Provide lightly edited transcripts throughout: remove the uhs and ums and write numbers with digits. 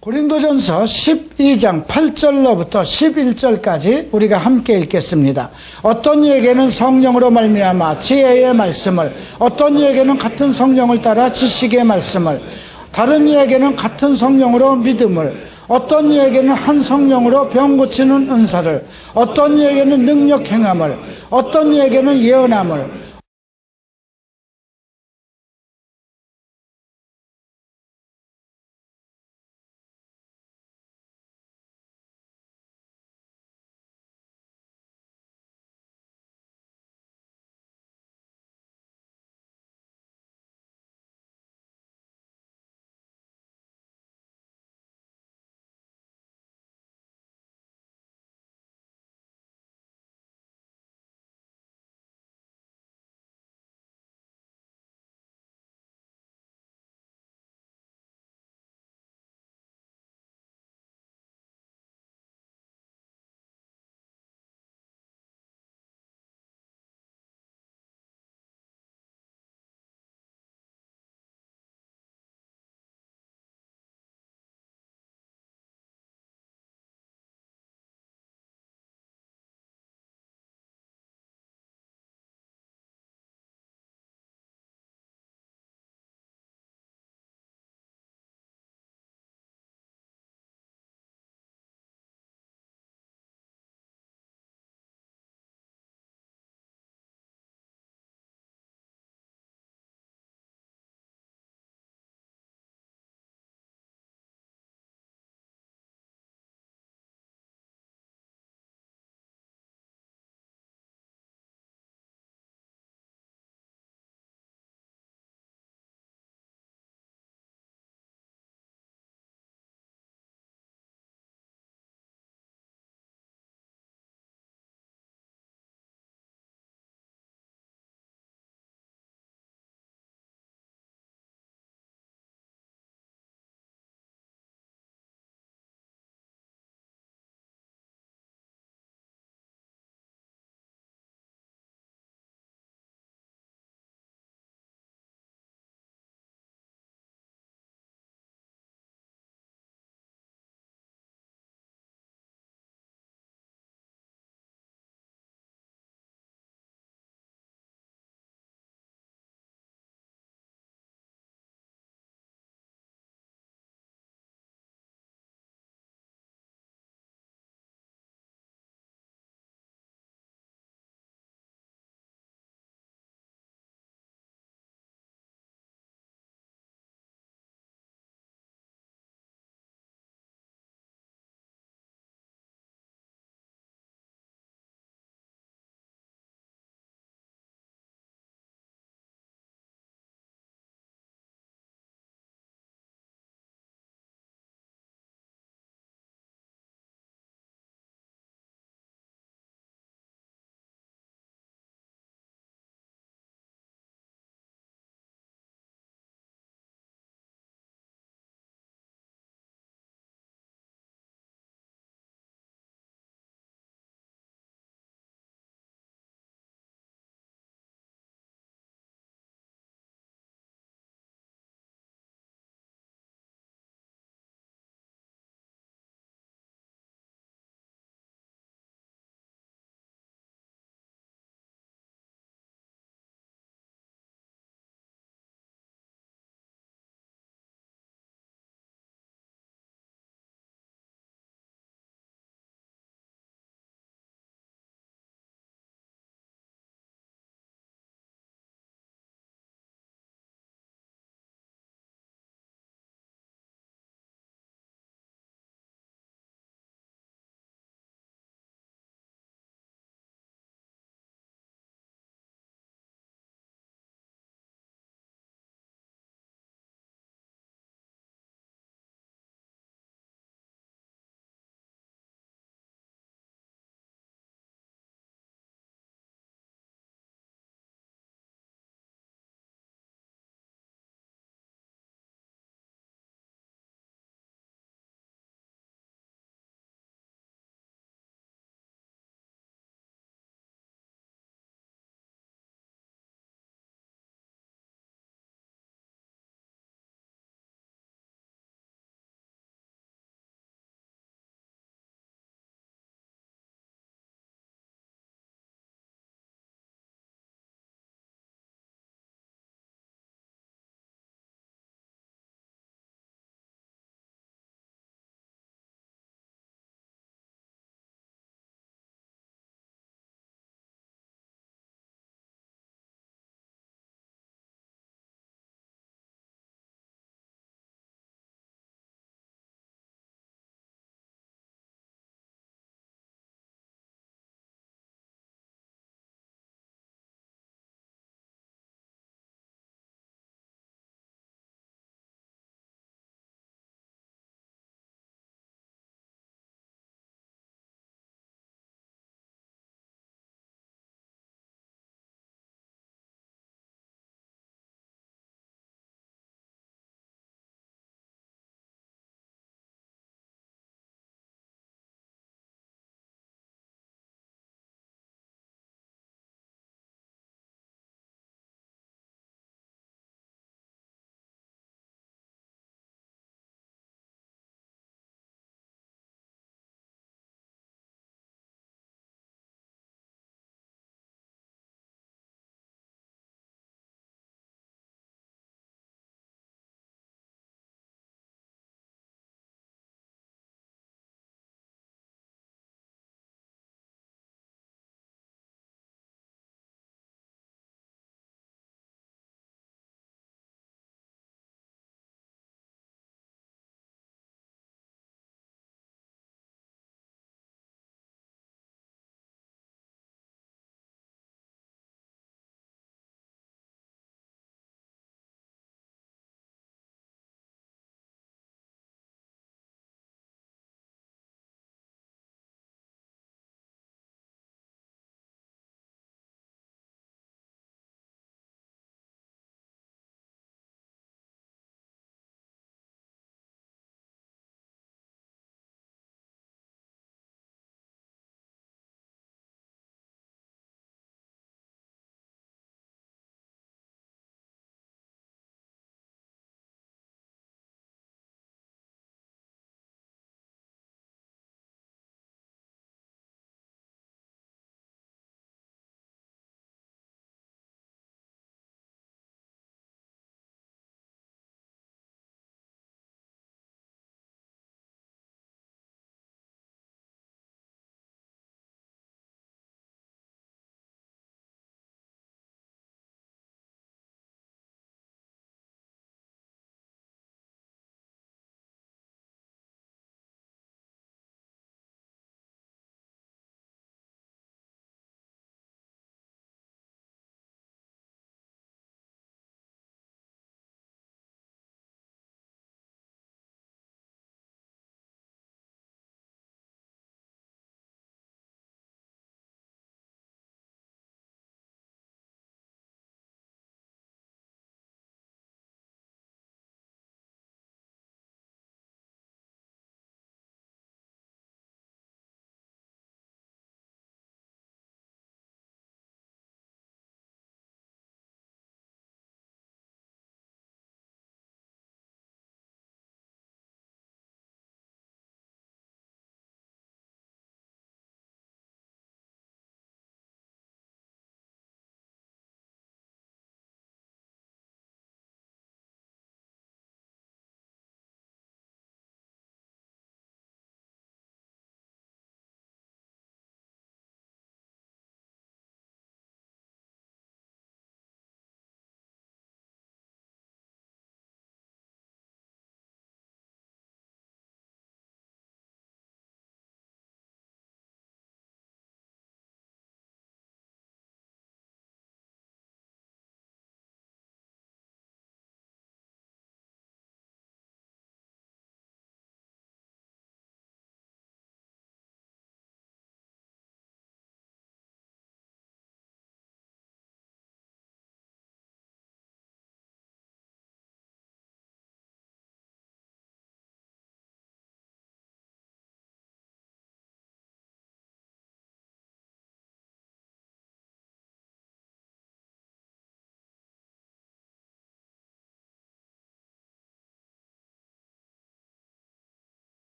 고린도전서 12장 8절로부터 11절까지 우리가 함께 읽겠습니다. 어떤 이에게는 성령으로 말미암아 지혜의 말씀을, 어떤 이에게는 같은 성령을 따라 지식의 말씀을, 다른 이에게는 같은 성령으로 믿음을, 어떤 이에게는 한 성령으로 병 고치는 은사를, 어떤 이에게는 능력 행함을, 어떤 이에게는 예언함을,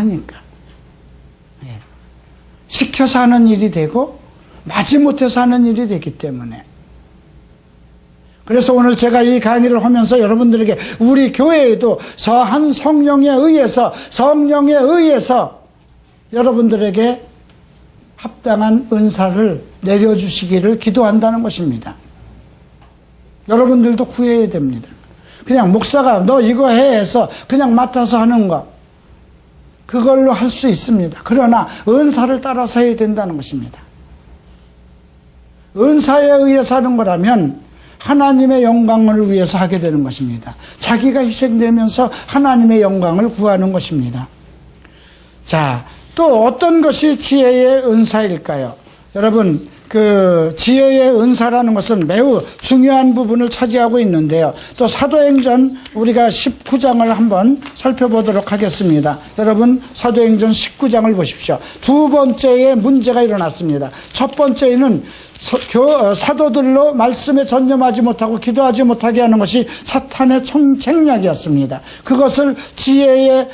하니까. 예. 시켜서 하는 일이 되고 마지못해서 하는 일이 되기 때문에. 그래서 오늘 제가 이 강의를 하면서 여러분들에게 우리 교회에도 한 성령에 의해서 여러분들에게 합당한 은사를 내려주시기를 기도한다는 것입니다. 여러분들도 구해야 됩니다. 그냥 목사가 너 이거 해 해서 그냥 맡아서 하는 거, 그걸로 할 수 있습니다. 그러나 은사를 따라서 해야 된다는 것입니다. 은사에 의해서 하는 거라면 하나님의 영광을 위해서 하게 되는 것입니다. 자기가 희생되면서 하나님의 영광을 구하는 것입니다. 자, 또 어떤 것이 지혜의 은사일까요? 여러분, 그 지혜의 은사라는 것은 매우 중요한 부분을 차지하고 있는데요. 또 사도행전 우리가 19장을 한번 살펴보도록 하겠습니다. 여러분, 사도행전 19장을 보십시오. 두 번째의 문제가 일어났습니다. 첫 번째는 사도들로 말씀에 전념하지 못하고 기도하지 못하게 하는 것이 사탄의 청책략이었습니다. 그것을 지혜의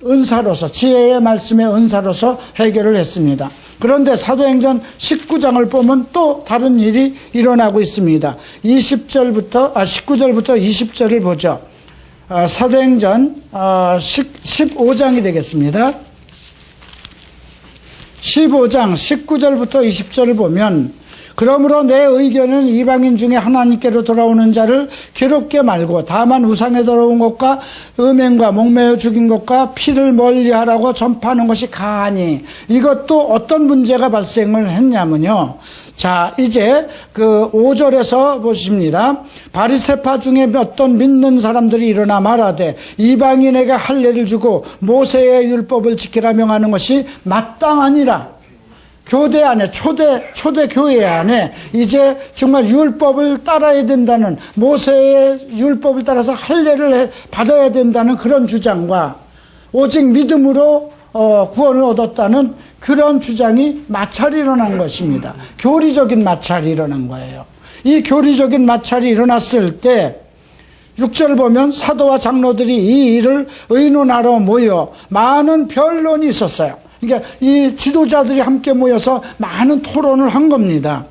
은사로서, 지혜의 말씀의 은사로서 해결을 했습니다. 그런데 사도행전 19장을 보면 또 다른 일이 일어나고 있습니다. 19절부터 20절을 보죠. 사도행전 15장이 되겠습니다. 15장 19절부터 20절을 보면, 그러므로 내 의견은 이방인 중에 하나님께로 돌아오는 자를 괴롭게 말고 다만 우상에 돌아온 것과 음행과 목매어 죽인 것과 피를 멀리하라고 전파하는 것이 가하니. 이것도 어떤 문제가 발생을 했냐면요, 자, 이제 그 5절에서 보십니다. 바리새파 중에 어떤 믿는 사람들이 일어나 말하되 이방인에게 할례를 주고 모세의 율법을 지키라 명하는 것이 마땅하니라. 교대 안에, 초대 교회 안에 이제 정말 율법을 따라야 된다는, 모세의 율법을 따라서 할례를 받아야 된다는 그런 주장과 오직 믿음으로 구원을 얻었다는 그런 주장이 마찰이 일어난 것입니다. 교리적인 마찰이 일어난 거예요. 이 교리적인 마찰이 일어났을 때 6절 보면 사도와 장로들이 이 일을 의논하러 모여 많은 변론이 있었어요. 그러니까 이 지도자들이 함께 모여서 많은 토론을 한 겁니다.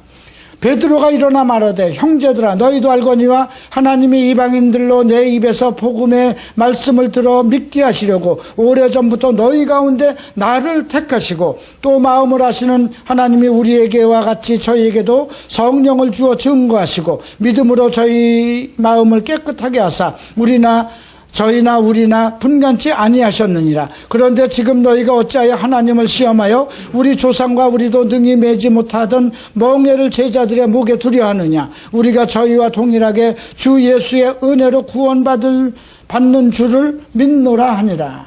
베드로가 일어나 말하되 형제들아 너희도 알거니와 하나님이 이방인들로 내 입에서 복음의 말씀을 들어 믿게 하시려고 오래전부터 너희 가운데 나를 택하시고 또 마음을 아시는 하나님이 우리에게와 같이 저희에게도 성령을 주어 증거하시고 믿음으로 저희 마음을 깨끗하게 하사 저희나 우리나 분간치 아니하셨느니라. 그런데 지금 너희가 어찌하여 하나님을 시험하여 우리 조상과 우리도 능히 매지 못하던 멍에를 제자들의 목에 두려 하느냐. 우리가 저희와 동일하게 주 예수의 은혜로 받는 줄을 믿노라 하니라.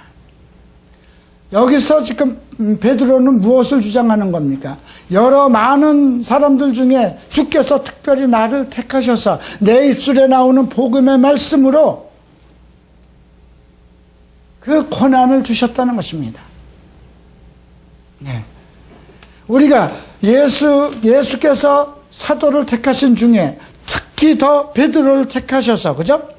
여기서 지금 베드로는 무엇을 주장하는 겁니까? 여러 많은 사람들 중에 주께서 특별히 나를 택하셔서 내 입술에 나오는 복음의 말씀으로 그 권한을 주셨다는 것입니다. 네. 우리가 예수께서 사도를 택하신 중에 특히 더 베드로를 택하셔서, 그죠?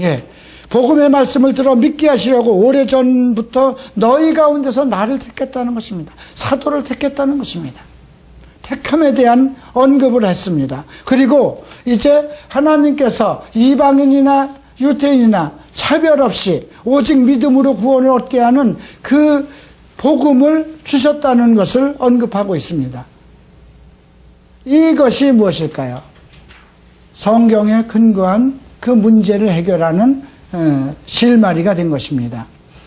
예. 복음의 말씀을 들어 믿게 하시려고 오래전부터 너희 가운데서 나를 택했다는 것입니다. 사도를 택했다는 것입니다. 택함에 대한 언급을 했습니다. 그리고 이제 하나님께서 이방인이나 유대인이나 차별 없이 오직 믿음으로 구원을 얻게 하는 그 복음을 주셨다는 것을 언급하고 있습니다. 이것이 무엇일까요? 성경에 근거한 그 문제를 해결하는 실마리가 된 것입니다.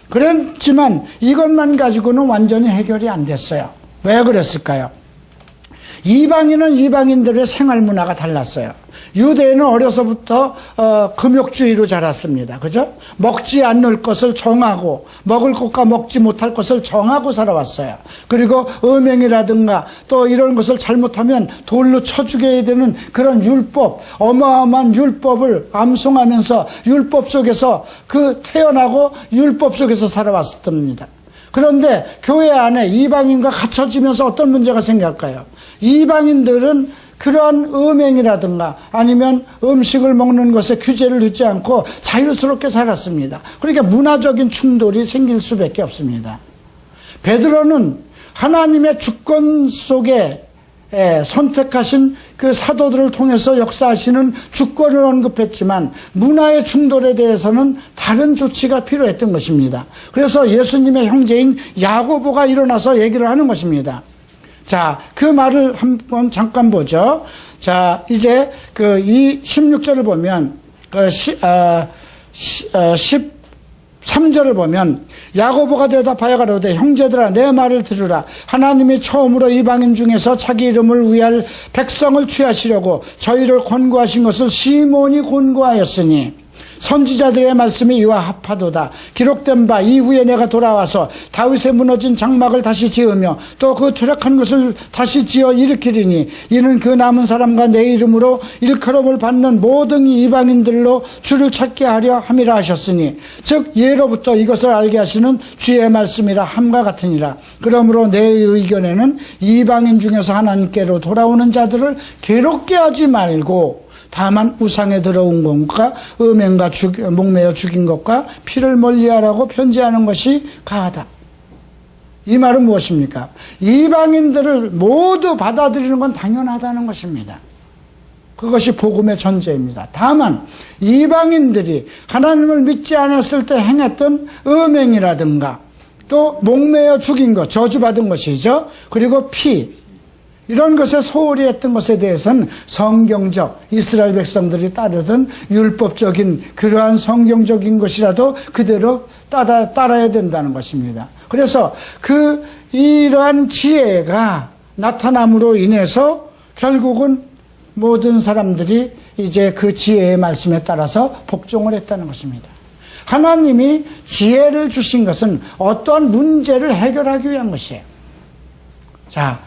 그렇지만 이것만 가지고는 완전히 해결이 안 됐어요. 왜 그랬을까요? 이방인은 이방인들의 생활 문화가 달랐어요. 유대인은 어려서부터 금욕주의로 자랐습니다. 그죠? 먹지 않을 것을 정하고 먹을 것과 먹지 못할 것을 정하고 살아왔어요. 그리고 음행이라든가 또 이런 것을 잘못하면 돌로 쳐 죽여야 되는 그런 율법, 어마어마한 율법을 암송하면서 율법 속에서 태어나고 율법 속에서 살아왔습니다. 그런데 교회 안에 이방인과 갖춰지면서 어떤 문제가 생길까요? 이방인들은 그러한 음행이라든가 아니면 음식을 먹는 것에 규제를 두지 않고 자유스럽게 살았습니다. 그러니까 문화적인 충돌이 생길 수밖에 없습니다. 베드로는 하나님의 주권 속에 선택하신 그 사도들을 통해서 역사하시는 주권을 언급했지만 문화의 충돌에 대해서는 다른 조치가 필요했던 것입니다. 그래서 예수님의 형제인 야고보가 일어나서 얘기를 하는 것입니다. 자, 그 말을 한번 잠깐 보죠. 자, 이제 이 16절을 보면 13절을 보면 야고보가 대답하여 가로되 형제들아 내 말을 들으라. 하나님이 처음으로 이방인 중에서 자기 이름을 위할 백성을 취하시려고 저희를 권고하신 것을 시몬이 권고하였으니 선지자들의 말씀이 이와 합하도다. 기록된 바 이후에 내가 돌아와서 다윗의 무너진 장막을 다시 지으며 또 그 퇴락한 것을 다시 지어 일으키리니 이는 그 남은 사람과 내 이름으로 일컬음을 받는 모든 이방인들로 주를 찾게 하려 함이라 하셨으니 즉 예로부터 이것을 알게 하시는 주의 말씀이라 함과 같으니라. 그러므로 내 의견에는 이방인 중에서 하나님께로 돌아오는 자들을 괴롭게 하지 말고 다만 우상에 들어온 것과 음행과 목매어 죽인 것과 피를 멀리하라고 편지하는 것이 가하다. 이 말은 무엇입니까? 이방인들을 모두 받아들이는 건 당연하다는 것입니다. 그것이 복음의 전제입니다. 다만 이방인들이 하나님을 믿지 않았을 때 행했던 음행이라든가 또 목매어 죽인 것, 저주받은 것이죠. 그리고 피, 이런 것에 소홀히 했던 것에 대해서는 성경적, 이스라엘 백성들이 따르던 율법적인 그러한 성경적인 것이라도 그대로 따라야 된다는 것입니다. 그래서 이러한 지혜가 나타남으로 인해서 결국은 모든 사람들이 이제 그 지혜의 말씀에 따라서 복종을 했다는 것입니다. 하나님이 지혜를 주신 것은 어떠한 문제를 해결하기 위한 것이에요. 자,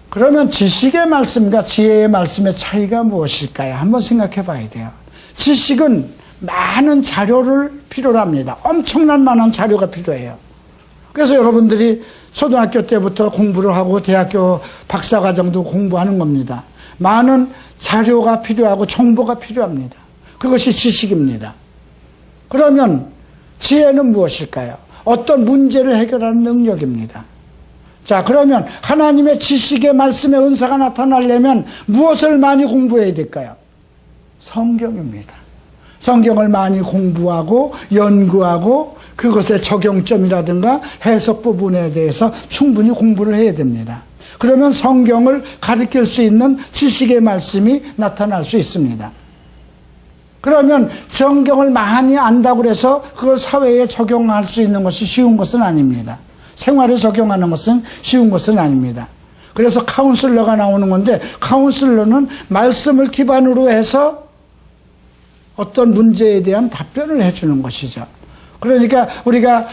그러면 지식의 말씀과 지혜의 말씀의 차이가 무엇일까요? 한번 생각해 봐야 돼요. 지식은 많은 자료를 필요로 합니다. 엄청난 많은 자료가 필요해요. 그래서 여러분들이 초등학교 때부터 공부를 하고 대학교 박사과정도 공부하는 겁니다. 많은 자료가 필요하고 정보가 필요합니다. 그것이 지식입니다. 그러면 지혜는 무엇일까요? 어떤 문제를 해결하는 능력입니다. 자, 그러면 하나님의 지식의 말씀의 은사가 나타나려면 무엇을 많이 공부해야 될까요? 성경입니다. 성경을 많이 공부하고 연구하고 그것의 적용점이라든가 해석 부분에 대해서 충분히 공부를 해야 됩니다. 그러면 성경을 가르칠 수 있는 지식의 말씀이 나타날 수 있습니다. 그러면 성경을 많이 안다고 해서 그걸 사회에 적용할 수 있는 것이 쉬운 것은 아닙니다. 생활에 적용하는 것은 쉬운 것은 아닙니다. 그래서 카운슬러가 나오는 건데 카운슬러는 말씀을 기반으로 해서 어떤 문제에 대한 답변을 해주는 것이죠. 그러니까 우리가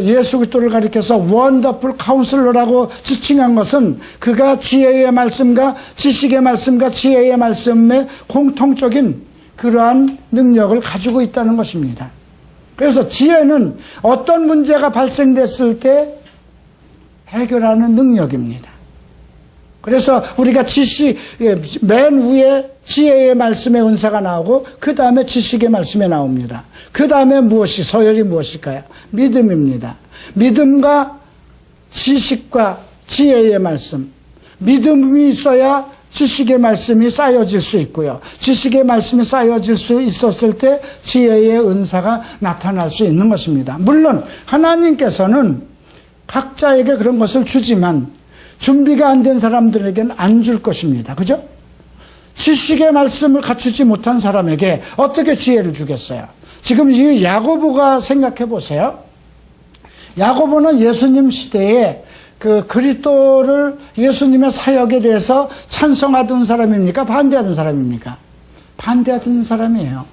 예수 그리스도를 가리켜서 원더풀 카운슬러라고 지칭한 것은 그가 지혜의 말씀과 지식의 말씀과 지혜의 말씀의 공통적인 그러한 능력을 가지고 있다는 것입니다. 그래서 지혜는 어떤 문제가 발생됐을 때 해결하는 능력입니다. 그래서 우리가 맨 위에 지혜의 말씀의 은사가 나오고 그 다음에 지식의 말씀이 나옵니다. 그 다음에 서열이 무엇일까요? 믿음입니다. 믿음과 지식과 지혜의 말씀. 믿음이 있어야 지식의 말씀이 쌓여질 수 있고요. 지식의 말씀이 쌓여질 수 있었을 때 지혜의 은사가 나타날 수 있는 것입니다. 물론 하나님께서는 각자에게 그런 것을 주지만 준비가 안 된 사람들에게는 안 줄 것입니다. 그죠? 지식의 말씀을 갖추지 못한 사람에게 어떻게 지혜를 주겠어요? 지금 이 야고보가 생각해 보세요. 야고보는 예수님 시대에 그리스도를 예수님의 사역에 대해서 찬성하던 사람입니까? 반대하던 사람입니까? 반대하던 사람이에요.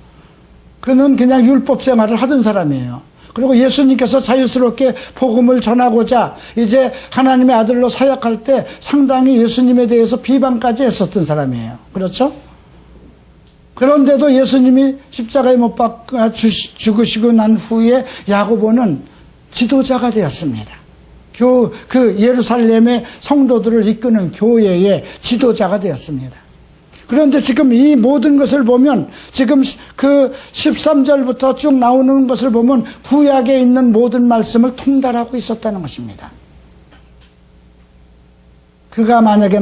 그는 그냥 율법 생활을 하던 사람이에요. 그리고 예수님께서 자유스럽게 복음을 전하고자 이제 하나님의 아들로 사역할 때 상당히 예수님에 대해서 비방까지 했었던 사람이에요. 그렇죠? 그런데도 예수님이 십자가에 못 박아 죽으시고 난 후에 야고보는 지도자가 되었습니다. 예루살렘의 성도들을 이끄는 교회의 지도자가 되었습니다. 그런데 지금 이 모든 것을 보면 지금 13절부터 쭉 나오는 것을 보면 구약에 있는 모든 말씀을 통달하고 있었다는 것입니다. 그가 만약에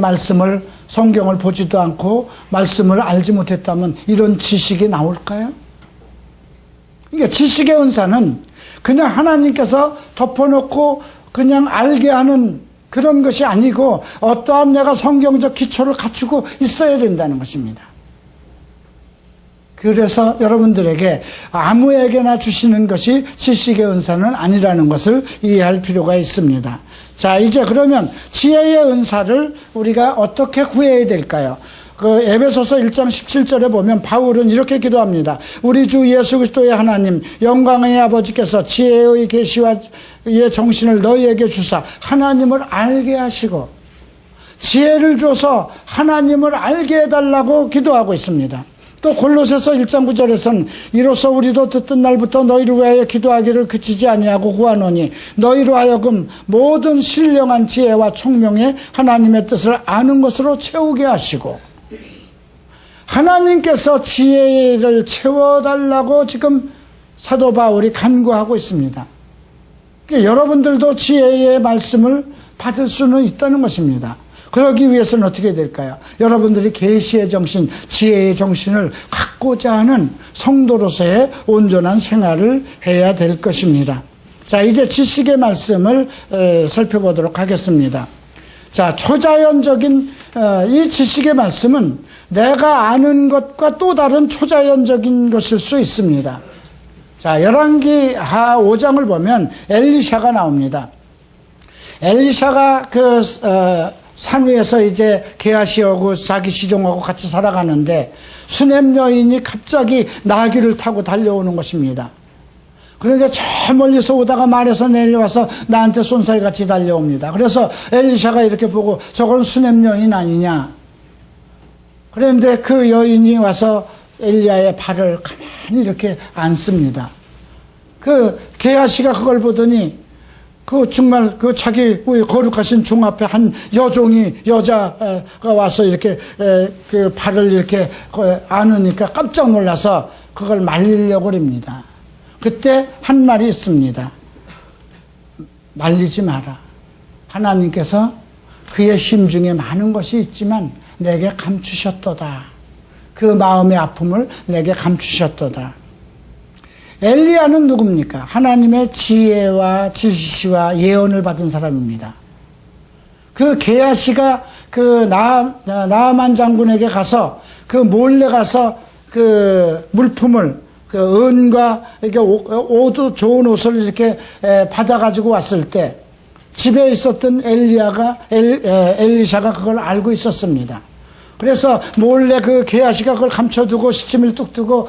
성경을 보지도 않고 말씀을 알지 못했다면 이런 지식이 나올까요? 그러니까 지식의 은사는 그냥 하나님께서 덮어놓고 그냥 알게 하는 그런 것이 아니고 어떠한 내가 성경적 기초를 갖추고 있어야 된다는 것입니다. 그래서 여러분들에게 아무에게나 주시는 것이 지식의 은사는 아니라는 것을 이해할 필요가 있습니다. 자, 이제 그러면 지혜의 은사를 우리가 어떻게 구해야 될까요? 그 에베소서 1장 17절에 보면 바울은 이렇게 기도합니다. 우리 주 예수 그리스도의 하나님 영광의 아버지께서 지혜의 계시와 의 정신을 너희에게 주사 하나님을 알게 하시고 지혜를 줘서 하나님을 알게 해달라고 기도하고 있습니다. 또 골로새서 1장 9절에서는 이로써 우리도 듣던 날부터 너희를 위하여 기도하기를 그치지 아니하고 구하노니 너희로 하여금 모든 신령한 지혜와 총명에 하나님의 뜻을 아는 것으로 채우게 하시고, 하나님께서 지혜를 채워달라고 지금 사도 바울이 간구하고 있습니다. 그러니까 여러분들도 지혜의 말씀을 받을 수는 있다는 것입니다. 그러기 위해서는 어떻게 될까요? 여러분들이 계시의 정신, 지혜의 정신을 갖고자 하는 성도로서의 온전한 생활을 해야 될 것입니다. 자, 이제 지식의 말씀을 살펴보도록 하겠습니다. 자, 초자연적인 이 지식의 말씀은 내가 아는 것과 또 다른 초자연적인 것일 수 있습니다. 자, 열왕기하 5장을 보면 엘리샤가 나옵니다. 엘리샤가 산 위에서 이제 게하시하고 자기 시종하고 같이 살아가는데 수넴 여인이 갑자기 나귀를 타고 달려오는 것입니다. 그런데 저 멀리서 오다가 말에서 내려와서 나한테 쏜살같이 달려옵니다. 그래서 엘리샤가 이렇게 보고 저건 수넴 여인 아니냐. 그런데 그 여인이 와서 엘리야의 발을 가만히 이렇게 앉습니다. 그 게하시가 그걸 보더니 정말 자기 거룩하신 종 앞에 한 여자가 와서 이렇게 그 발을 이렇게 안으니까 깜짝 놀라서 그걸 말리려고 합니다. 그때 한 말이 있습니다. 말리지 마라. 하나님께서 그의 심중에 많은 것이 있지만 내게 감추셨도다. 그 마음의 아픔을 내게 감추셨도다. 엘리야는 누굽니까? 하나님의 지혜와 지시와 예언을 받은 사람입니다. 그 게하시가 나아만 장군에게 가서 몰래 가서 물품을 은과 이렇게 옷도 좋은 옷을 이렇게 받아가지고 왔을 때 집에 있었던 엘리샤가 그걸 알고 있었습니다. 그래서 몰래 게하시가 그걸 감춰두고 시침을 뚝 두고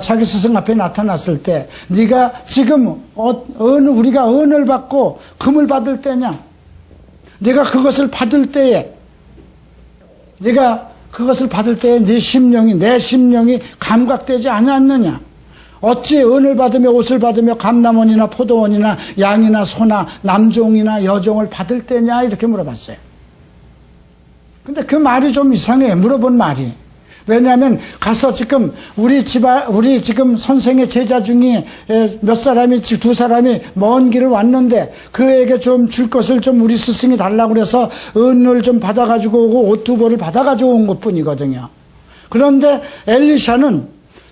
자기 스승 앞에 나타났을 때 네가 지금 우리가 은을 받고 금을 받을 때냐? 네가 그것을 받을 때에 내 심령이 감각되지 않았느냐? 어찌 은을 받으며 옷을 받으며 감남원이나 포도원이나 양이나 소나 남종이나 여종을 받을 때냐? 이렇게 물어봤어요. 근데 그 말이 좀 이상해. 물어본 말이. 왜냐하면 가서 지금 우리 지금 선생의 제자 중에 두 사람이 먼 길을 왔는데 그에게 좀 줄 것을 좀 우리 스승이 달라고 그래서 은을 좀 받아가지고 오고 옷 두 벌을 받아가지고 온 것 뿐이거든요. 그런데 엘리샤는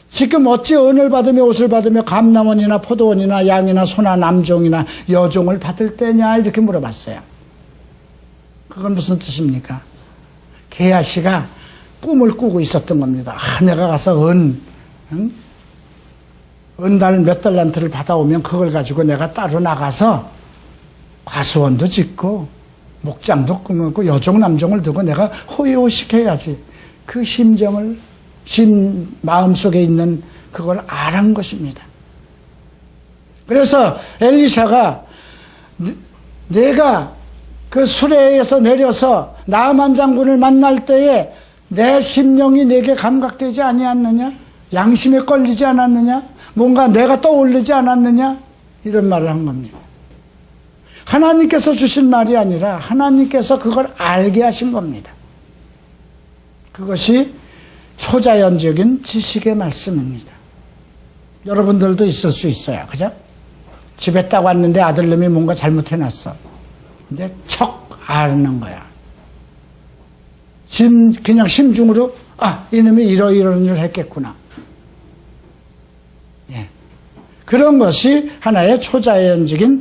지금 어찌 은을 받으며 옷을 받으며 감남원이나 포도원이나 양이나 소나 남종이나 여종을 받을 때냐 이렇게 물어봤어요. 그건 무슨 뜻입니까? 게하시가 꿈을 꾸고 있었던 겁니다. 내가 가서 은달 몇 달란트를 받아오면 그걸 가지고 내가 따로 나가서 과수원도 짓고 목장도 꾸미고 여종 남종을 두고 내가 호의호식해야지. 그 마음속에 있는 그걸 알한 것입니다. 그래서 엘리샤가 내가 그 수레에서 내려서 나아만 장군을 만날 때에 내 심령이 내게 감각되지 아니었느냐? 양심에 걸리지 않았느냐? 뭔가 내가 떠오르지 않았느냐? 이런 말을 한 겁니다. 하나님께서 주신 말이 아니라 하나님께서 그걸 알게 하신 겁니다. 그것이 초자연적인 지식의 말씀입니다. 여러분들도 있을 수 있어요. 그죠? 집에 딱 왔는데 아들놈이 뭔가 잘못해놨어. 근데 척 아는 거야. 그냥 심중으로 이놈이 이런 일을 했겠구나. 예. 그런 것이 하나의 초자연적인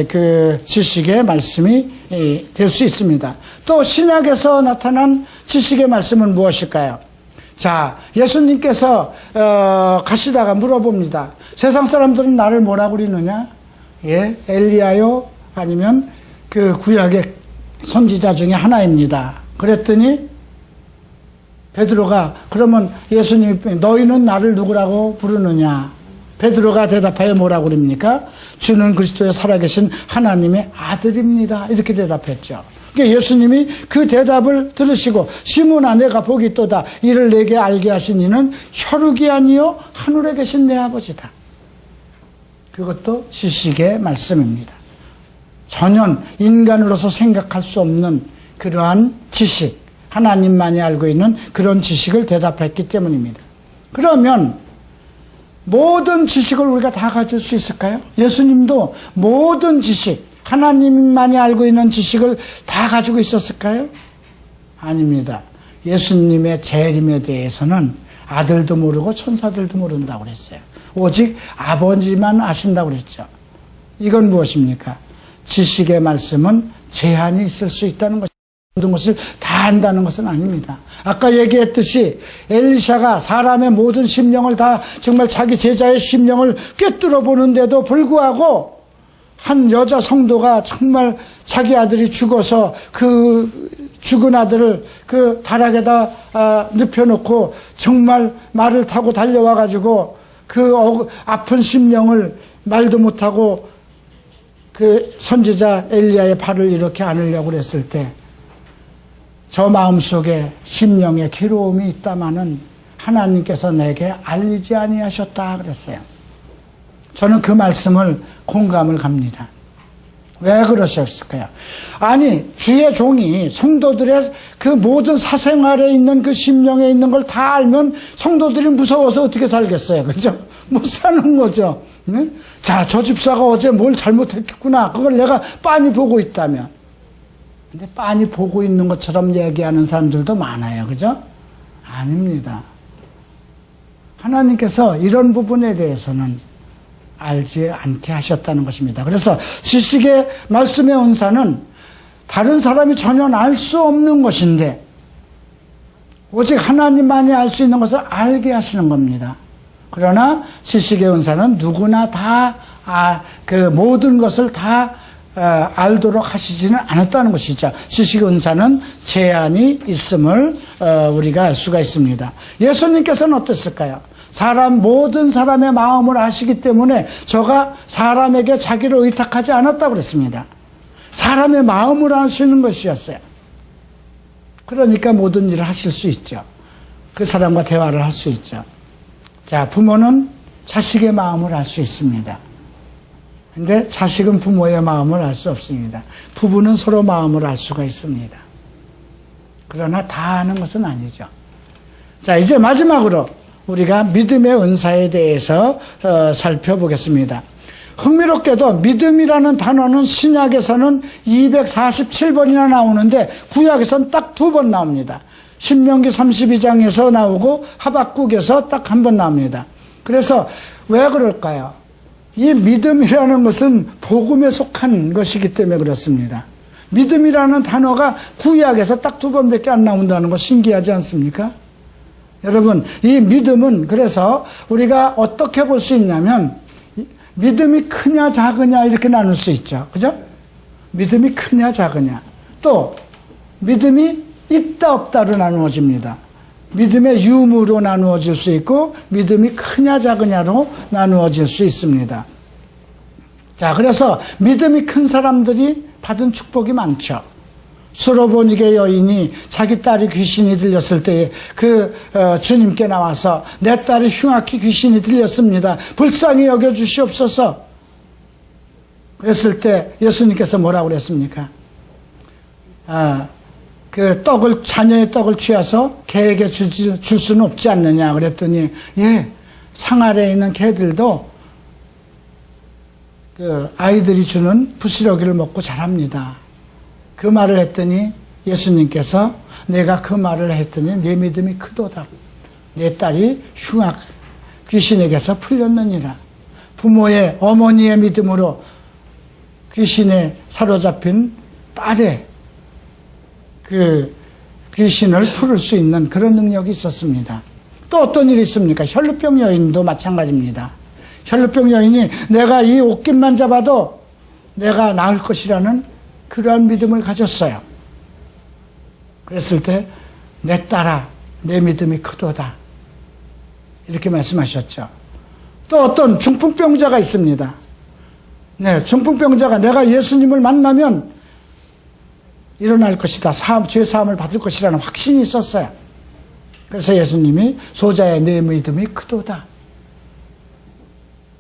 그 지식의 말씀이 될 수 있습니다. 또 신약에서 나타난 지식의 말씀은 무엇일까요? 자, 예수님께서 가시다가 물어봅니다. 세상 사람들은 나를 뭐라고 그러느냐? 예, 엘리야요? 아니면 그 구약의 선지자 중에 하나입니다. 그랬더니 베드로가 그러면 예수님이 너희는 나를 누구라고 부르느냐? 베드로가 대답하여 뭐라고 그럽니까? 주는 그리스도의 살아계신 하나님의 아들입니다. 이렇게 대답했죠. 그러니까 예수님이 그 대답을 들으시고 시몬아 내가 복이 있도다. 이를 내게 알게 하신 이는 혈육이 아니요 하늘에 계신 내 아버지다. 그것도 지식의 말씀입니다. 전혀 인간으로서 생각할 수 없는 그러한 지식, 하나님만이 알고 있는 그런 지식을 대답했기 때문입니다. 그러면 모든 지식을 우리가 다 가질 수 있을까요? 예수님도 모든 지식, 하나님만이 알고 있는 지식을 다 가지고 있었을까요? 아닙니다. 예수님의 재림에 대해서는 아들도 모르고 천사들도 모른다고 그랬어요. 오직 아버지만 아신다고 그랬죠. 이건 무엇입니까? 지식의 말씀은 제한이 있을 수 있다는 것입니다. 모든 것을 다 안다는 것은 아닙니다. 아까 얘기했듯이 엘리샤가 사람의 모든 심령을 다 정말 자기 제자의 심령을 꿰뚫어 보는데도 불구하고 한 여자 성도가 정말 자기 아들이 죽어서 그 죽은 아들을 그 다락에다 눕혀놓고 정말 말을 타고 달려와 가지고 그 아픈 심령을 말도 못하고 그 선지자 엘리야의 발을 이렇게 안으려고 그랬을 때 저 마음속에 심령에 괴로움이 있다마는 하나님께서 내게 알리지 아니하셨다 그랬어요. 저는 그 말씀을 공감을 갑니다. 왜 그러셨을까요? 아니 주의 종이 성도들의 그 모든 사생활에 있는 그 심령에 있는 걸 다 알면 성도들이 무서워서 어떻게 살겠어요. 그죠? 못 사는 거죠. 네? 자, 저 집사가 어제 뭘 잘못했겠구나. 그걸 내가 빤히 보고 있다면. 근데 빤히 보고 있는 것처럼 얘기하는 사람들도 많아요. 그죠? 아닙니다. 하나님께서 이런 부분에 대해서는 알지 않게 하셨다는 것입니다. 그래서 지식의 말씀의 은사는 다른 사람이 전혀 알 수 없는 것인데 오직 하나님만이 알 수 있는 것을 알게 하시는 겁니다. 그러나 지식의 은사는 누구나 다 그 모든 것을 다 알도록 하시지는 않았다는 것이죠. 지식의 은사는 제한이 있음을 우리가 알 수가 있습니다. 예수님께서는 어땠을까요? 모든 사람의 마음을 아시기 때문에 저가 사람에게 자기를 의탁하지 않았다고 그랬습니다. 사람의 마음을 아시는 것이었어요. 그러니까 모든 일을 하실 수 있죠. 그 사람과 대화를 할 수 있죠. 자, 부모는 자식의 마음을 알 수 있습니다. 근데 자식은 부모의 마음을 알 수 없습니다. 부부는 서로 마음을 알 수가 있습니다. 그러나 다 아는 것은 아니죠. 자, 이제 마지막으로 우리가 믿음의 은사에 대해서 살펴보겠습니다. 흥미롭게도 믿음이라는 단어는 신약에서는 247번이나 나오는데 구약에서는 딱 2번 나옵니다. 신명기 32장에서 나오고 하박국에서 딱 1번 나옵니다. 그래서 왜 그럴까요? 이 믿음이라는 것은 복음에 속한 것이기 때문에 그렇습니다. 믿음이라는 단어가 구약에서 딱 2번밖에 안 나온다는 거 신기하지 않습니까? 여러분, 이 믿음은 그래서 우리가 어떻게 볼 수 있냐면 믿음이 크냐 작으냐 이렇게 나눌 수 있죠. 그죠? 믿음이 크냐 작으냐. 또 믿음이 있다 없다로 나누어집니다. 믿음의 유무로 나누어질 수 있고 믿음이 크냐 작으냐로 나누어질 수 있습니다. 자, 그래서 믿음이 큰 사람들이 받은 축복이 많죠. 수로보니게 여인이 자기 딸이 귀신이 들렸을 때 주님께 나와서 내 딸이 흉악히 귀신이 들렸습니다. 불쌍히 여겨주시옵소서. 그랬을 때 예수님께서 뭐라고 그랬습니까? 자녀의 떡을 취해서 개에게 줄 수는 없지 않느냐 그랬더니 예, 상 아래에 있는 개들도 아이들이 주는 부스러기를 먹고 자랍니다. 그 말을 했더니 예수님께서 내가 그 말을 했더니 내 믿음이 크도다. 내 딸이 흉악 귀신에게서 풀렸느니라. 부모의 어머니의 믿음으로 귀신에 사로잡힌 딸의 그 귀신을 풀을 수 있는 그런 능력이 있었습니다. 또 어떤 일이 있습니까? 혈루병 여인도 마찬가지입니다. 혈루병 여인이 내가 이 옷깃만 잡아도 내가 나을 것이라는 그러한 믿음을 가졌어요. 그랬을 때 내 딸아 내 믿음이 크도다 이렇게 말씀하셨죠. 또 어떤 중풍병자가 있습니다. 네, 중풍병자가 내가 예수님을 만나면 일어날 것이다. 죄 사함을 받을 것이라는 확신이 있었어요. 그래서 예수님이 소자의 내 믿음이 크도다.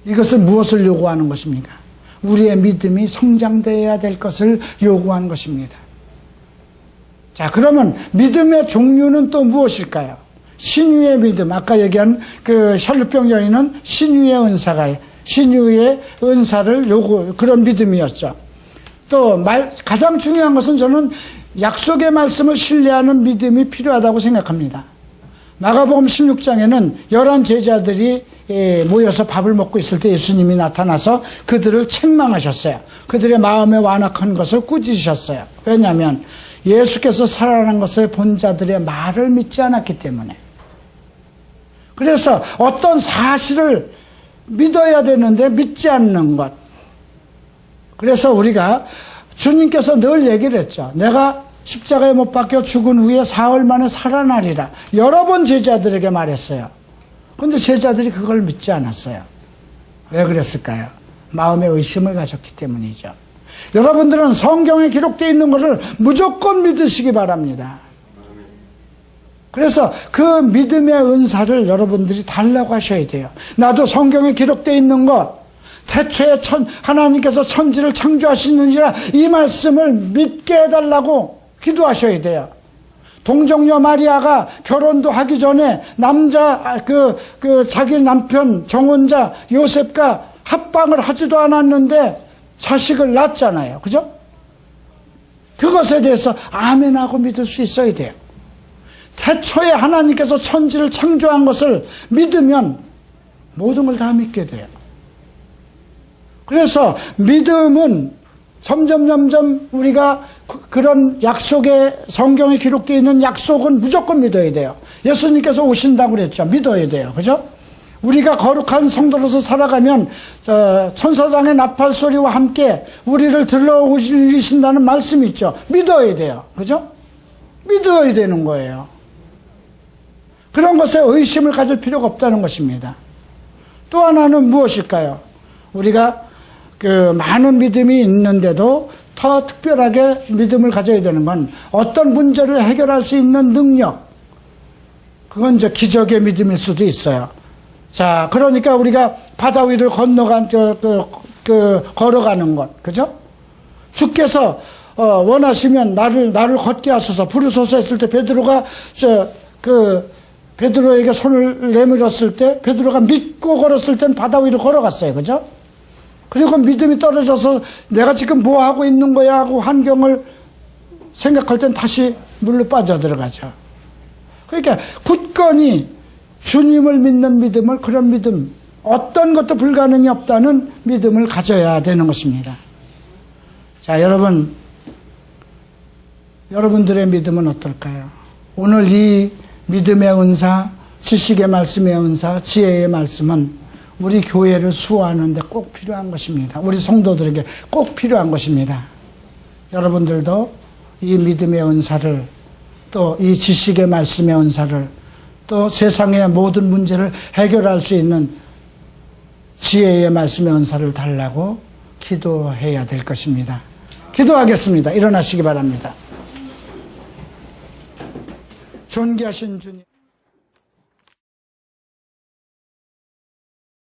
이것은 무엇을 요구하는 것입니까? 우리의 믿음이 성장되어야 될 것을 요구하는 것입니다. 자, 그러면 믿음의 종류는 또 무엇일까요? 신유의 믿음, 아까 얘기한 그 혈루병 여인은 신유의 은사를 그런 믿음이었죠. 또 가장 중요한 것은 저는 약속의 말씀을 신뢰하는 믿음이 필요하다고 생각합니다. 마가복음 16장에는 11 제자들이 모여서 밥을 먹고 있을 때 예수님이 나타나서 그들을 책망하셨어요. 그들의 마음에 완악한 것을 꾸짖으셨어요. 왜냐하면 예수께서 살아난 것을 본 자들의 말을 믿지 않았기 때문에. 그래서 어떤 사실을 믿어야 되는데 믿지 않는 것. 그래서 우리가 주님께서 늘 얘기를 했죠. 내가 십자가에 못 박혀 죽은 후에 사흘 만에 살아나리라. 여러 번 제자들에게 말했어요. 그런데 제자들이 그걸 믿지 않았어요. 왜 그랬을까요? 마음에 의심을 가졌기 때문이죠. 여러분들은 성경에 기록되어 있는 것을 무조건 믿으시기 바랍니다. 그래서 그 믿음의 은사를 여러분들이 달라고 하셔야 돼요. 나도 성경에 기록되어 있는 것, 태초에 하나님께서 천지를 창조하시느니라 이 말씀을 믿게 해달라고 기도하셔야 돼요. 동정녀 마리아가 결혼도 하기 전에 자기 남편 정혼자 요셉과 합방을 하지도 않았는데 자식을 낳았잖아요. 그죠? 그것에 대해서 아멘하고 믿을 수 있어야 돼요. 태초에 하나님께서 천지를 창조한 것을 믿으면 모든 걸 다 믿게 돼요. 그래서 믿음은 점점 우리가 그런 약속에 성경에 기록되어 있는 약속은 무조건 믿어야 돼요. 예수님께서 오신다고 그랬죠. 믿어야 돼요. 그죠? 우리가 거룩한 성도로서 살아가면 천사장의 나팔 소리와 함께 우리를 들러올리신다는 말씀이 있죠. 믿어야 돼요. 그죠? 믿어야 되는 거예요. 그런 것에 의심을 가질 필요가 없다는 것입니다. 또 하나는 무엇일까요? 우리가 많은 믿음이 있는데도 더 특별하게 믿음을 가져야 되는 건 어떤 문제를 해결할 수 있는 능력. 그건 이제 기적의 믿음일 수도 있어요. 자, 그러니까 우리가 바다 위를 걸어가는 것. 그죠? 주께서, 원하시면 나를 걷게 하소서, 부르소서 했을 때 베드로에게 손을 내밀었을 때, 베드로가 믿고 걸었을 땐 바다 위를 걸어갔어요. 그죠? 그리고 믿음이 떨어져서 내가 지금 뭐 하고 있는 거야 하고 환경을 생각할 땐 다시 물로 빠져들어가죠. 그러니까 굳건히 주님을 믿는 믿음을, 그런 믿음, 어떤 것도 불가능이 없다는 믿음을 가져야 되는 것입니다. 자, 여러분들의 믿음은 어떨까요? 오늘 이 믿음의 은사, 지식의 말씀의 은사, 지혜의 말씀은 우리 교회를 수호하는데 꼭 필요한 것입니다. 우리 성도들에게 꼭 필요한 것입니다. 여러분들도 이 믿음의 은사를, 또 이 지식의 말씀의 은사를, 또 세상의 모든 문제를 해결할 수 있는 지혜의 말씀의 은사를 달라고 기도해야 될 것입니다. 기도하겠습니다. 일어나시기 바랍니다. 존귀하신 주님.